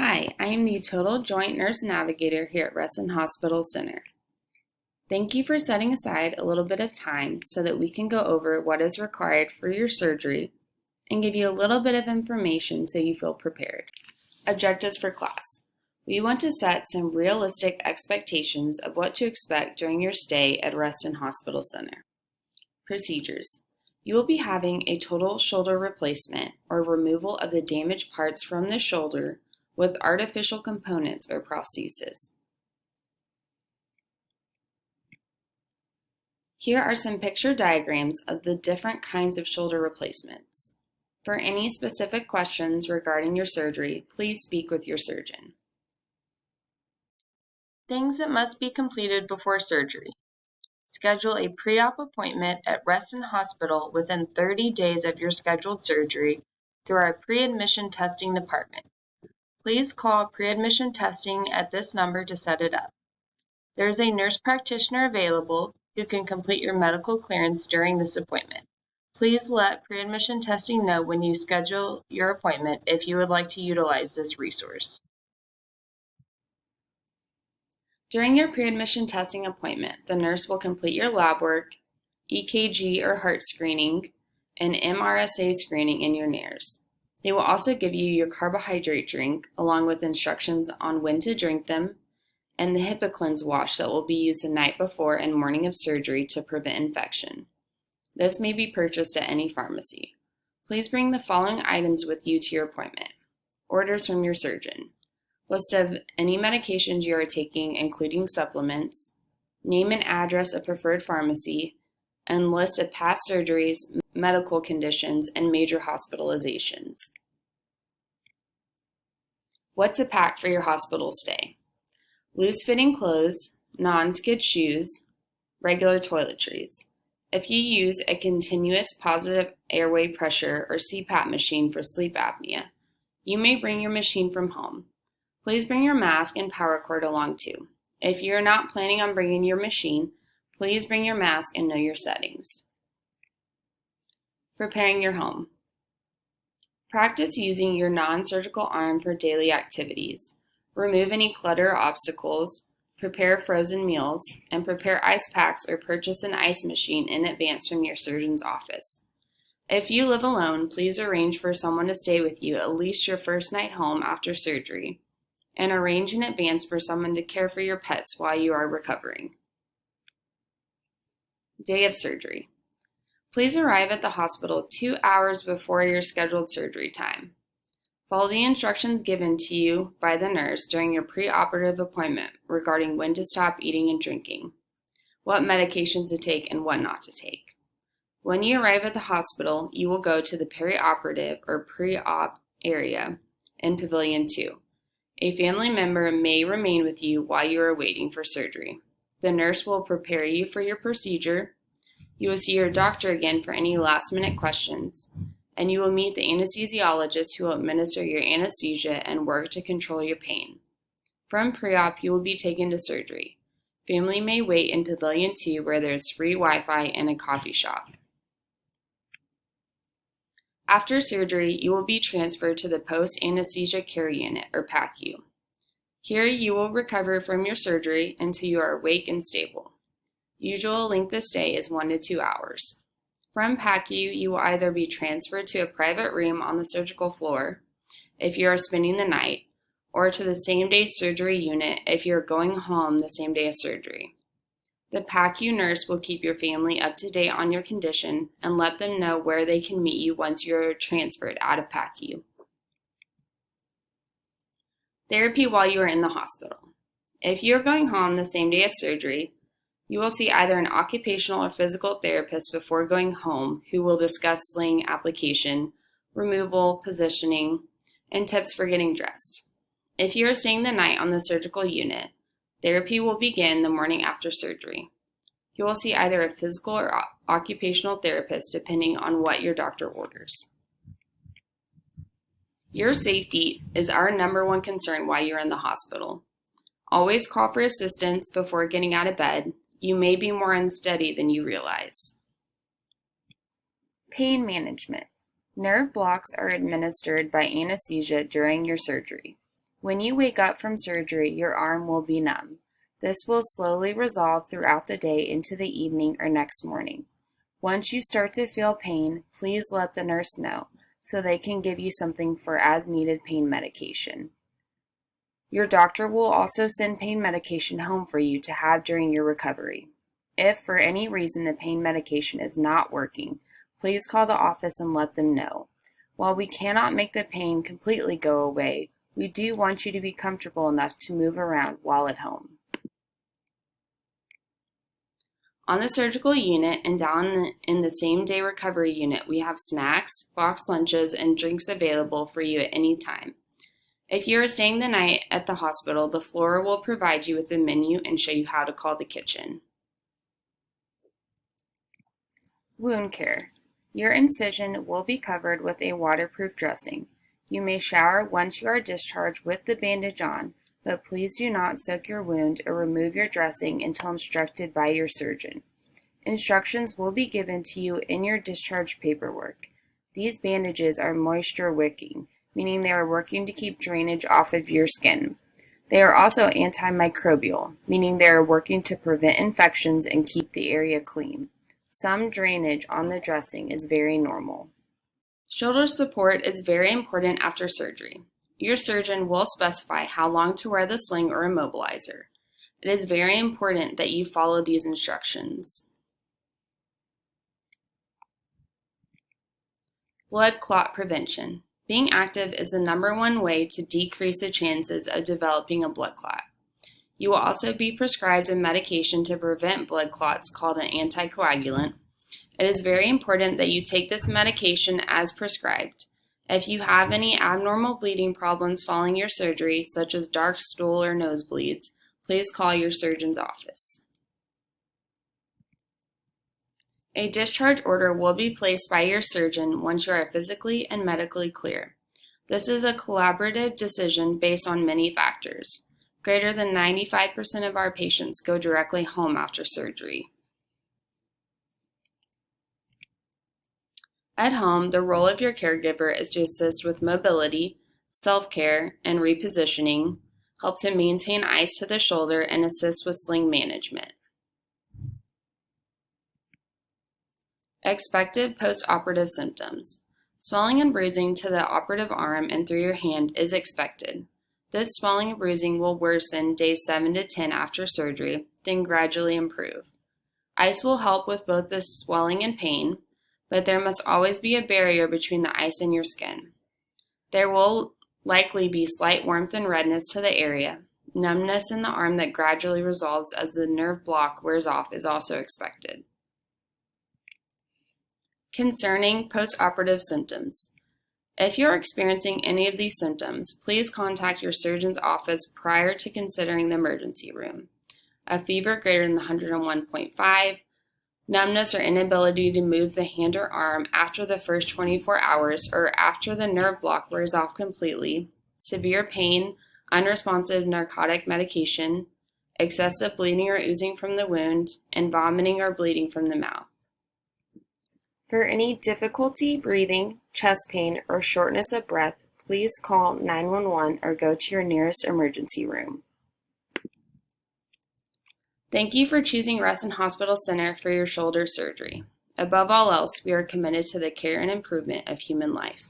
Hi, I am the Total Joint Nurse Navigator here at Reston Hospital Center. Thank you for setting aside a little bit of time so that we can go over what is required for your surgery and give you a little bit of information so you feel prepared. Objectives for class. We want to set some realistic expectations of what to expect during your stay at Reston Hospital Center. Procedures. You will be having a total shoulder replacement or removal of the damaged parts from the shoulder with artificial components or prosthesis. Here are some picture diagrams of the different kinds of shoulder replacements. For any specific questions regarding your surgery, please speak with your surgeon. Things that must be completed before surgery. Schedule a pre-op appointment at Reston Hospital within 30 days of your scheduled surgery through our pre-admission testing department. Please call pre-admission testing at this number to set it up. There is a nurse practitioner available who can complete your medical clearance during this appointment. Please let pre-admission testing know when you schedule your appointment if you would like to utilize this resource. During your pre-admission testing appointment, the nurse will complete your lab work, EKG or heart screening, and MRSA screening in your nares. They will also give you your carbohydrate drink along with instructions on when to drink them and the HIPAA cleanse wash that will be used the night before and morning of surgery to prevent infection. This may be purchased at any pharmacy. Please bring the following items with you to your appointment. Orders from your surgeon. List of any medications you are taking, including supplements, name and address of preferred pharmacy, and list of past surgeries, medical conditions, and major hospitalizations. What to pack for your hospital stay. Loose-fitting clothes, non-skid shoes, regular toiletries. If you use a continuous positive airway pressure or CPAP machine for sleep apnea, you may bring your machine from home. Please bring your mask and power cord along too. If you're not planning on bringing your machine, please bring your mask and know your settings. Preparing your home. Practice using your non-surgical arm for daily activities. Remove any clutter or obstacles, prepare frozen meals, and prepare ice packs or purchase an ice machine in advance from your surgeon's office. If you live alone, please arrange for someone to stay with you at least your first night home after surgery, and arrange in advance for someone to care for your pets while you are recovering. Day of surgery. Please arrive at the hospital 2 hours before your scheduled surgery time. Follow the instructions given to you by the nurse during your pre-operative appointment regarding when to stop eating and drinking, what medications to take and what not to take. When you arrive at the hospital, you will go to the peri-operative or pre-op area in Pavilion 2. A family member may remain with you while you are waiting for surgery. The nurse will prepare you for your procedure. You will see your doctor again for any last-minute questions, and you will meet the anesthesiologist who will administer your anesthesia and work to control your pain. From pre-op, you will be taken to surgery. Family may wait in Pavilion 2 where there is free Wi-Fi and a coffee shop. After surgery, you will be transferred to the Post-Anesthesia Care Unit or PACU. Here you will recover from your surgery until you are awake and stable. Usual length of stay is 1 to 2 hours. From PACU, you will either be transferred to a private room on the surgical floor if you are spending the night, or to the same-day surgery unit if you are going home the same day of surgery. The PACU nurse will keep your family up to date on your condition and let them know where they can meet you once you are transferred out of PACU. Therapy while you are in the hospital. If you are going home the same day of surgery, you will see either an occupational or physical therapist before going home who will discuss sling application, removal, positioning, and tips for getting dressed. If you are staying the night on the surgical unit, therapy will begin the morning after surgery. You will see either a physical or occupational therapist depending on what your doctor orders. Your safety is our #1 concern while you're in the hospital. Always call for assistance before getting out of bed. You may be more unsteady than you realize. Pain management. Nerve blocks are administered by anesthesia during your surgery. When you wake up from surgery, your arm will be numb. This will slowly resolve throughout the day into the evening or next morning. Once you start to feel pain, please let the nurse know so they can give you something for as-needed pain medication. Your doctor will also send pain medication home for you to have during your recovery. If for any reason the pain medication is not working, please call the office and let them know. While we cannot make the pain completely go away, we do want you to be comfortable enough to move around while at home. On the surgical unit and down in the same-day recovery unit, we have snacks, boxed lunches, and drinks available for you at any time. If you are staying the night at the hospital, the floor will provide you with a menu and show you how to call the kitchen. Wound care. Your incision will be covered with a waterproof dressing. You may shower once you are discharged with the bandage on, but please do not soak your wound or remove your dressing until instructed by your surgeon. Instructions will be given to you in your discharge paperwork. These bandages are moisture wicking, meaning they are working to keep drainage off of your skin. They are also antimicrobial, meaning they are working to prevent infections and keep the area clean. Some drainage on the dressing is very normal. Shoulder support is very important after surgery. Your surgeon will specify how long to wear the sling or immobilizer. It is very important that you follow these instructions. Blood clot prevention. Being active is the #1 way to decrease the chances of developing a blood clot. You will also be prescribed a medication to prevent blood clots called an anticoagulant. It is very important that you take this medication as prescribed. If you have any abnormal bleeding problems following your surgery, such as dark stool or nosebleeds, please call your surgeon's office. A discharge order will be placed by your surgeon once you are physically and medically clear. This is a collaborative decision based on many factors. Greater than 95% of our patients go directly home after surgery. At home, the role of your caregiver is to assist with mobility, self-care, and repositioning, help to maintain ice to the shoulder, and assist with sling management. Expected post-operative symptoms. Swelling and bruising to the operative arm and through your hand is expected. This swelling and bruising will worsen days 7 to 10 after surgery, then gradually improve. Ice will help with both the swelling and pain, but there must always be a barrier between the ice and your skin. There will likely be slight warmth and redness to the area. Numbness in the arm that gradually resolves as the nerve block wears off is also expected. Concerning post-operative symptoms. If you're experiencing any of these symptoms, please contact your surgeon's office prior to considering the emergency room. A fever greater than 101.5, numbness or inability to move the hand or arm after the first 24 hours or after the nerve block wears off completely, severe pain, unresponsive narcotic medication, excessive bleeding or oozing from the wound, and vomiting or bleeding from the mouth. For any difficulty breathing, chest pain, or shortness of breath, please call 911 or go to your nearest emergency room. Thank you for choosing Reston Hospital Center for your shoulder surgery. Above all else, we are committed to the care and improvement of human life.